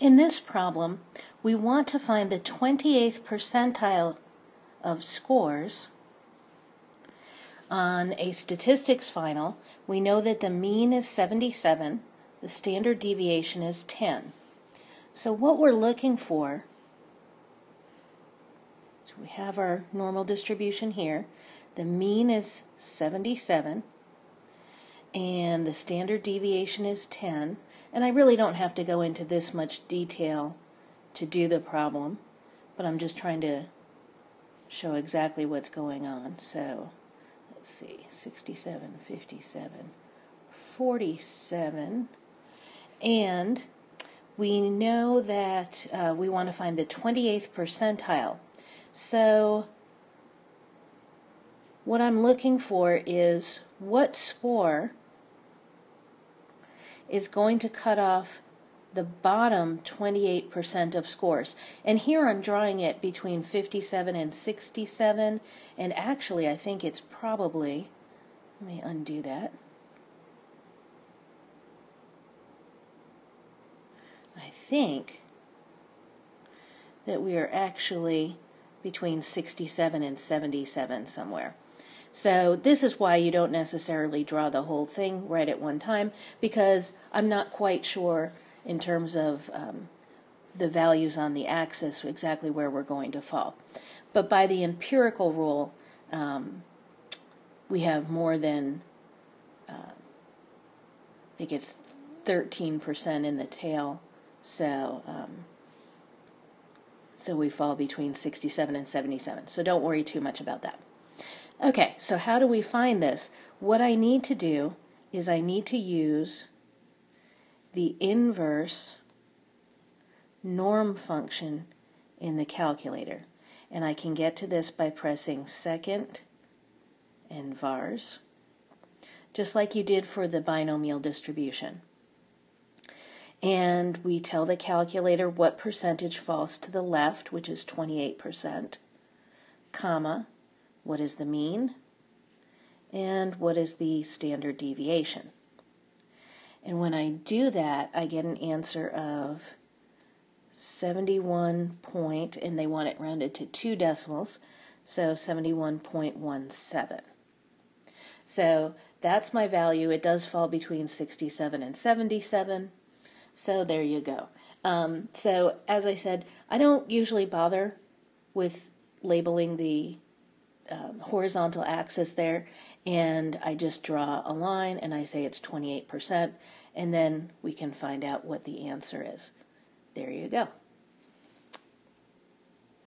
In this problem, we want to find the 28th percentile of scores on a statistics final. We know that the mean is 77, the standard deviation is 10. So what we're looking for, so we have our normal distribution here, the mean is 77, and the standard deviation is 10. And I really don't have to go into this much detail to do the problem, but I'm just trying to show exactly what's going on. So let's see, 67, 57, 47, and we know that we want to find the 28th percentile. So what I'm looking for is what score is going to cut off the bottom 28% of scores. And here I'm drawing it between 57 and 67, and actually I think it's probably, let me undo that. I think that we are actually between 67 and 77 somewhere. So this is why you don't necessarily draw the whole thing right at one time, because I'm not quite sure in terms of the values on the axis exactly where we're going to fall. But by the empirical rule, we have more than, I think it's 13% in the tail, so so we fall between 67 and 77. So don't worry too much about that. Okay, so how do we find this? What I need to do is I need to use the inverse norm function in the calculator. And I can get to this by pressing second and vars, just like you did for the binomial distribution. And we tell the calculator what percentage falls to the left, which is 28%, comma, what is the mean, and what is the standard deviation. And when I do that, I get an answer of 71 point, and they want it rounded to 2 decimals, so 71.17. So that's my value. It does fall between 67 and 77, so there you go. So as I said, I don't usually bother with labeling the horizontal axis there, and I just draw a line and I say it's 28%, and then we can find out what the answer is. There you go.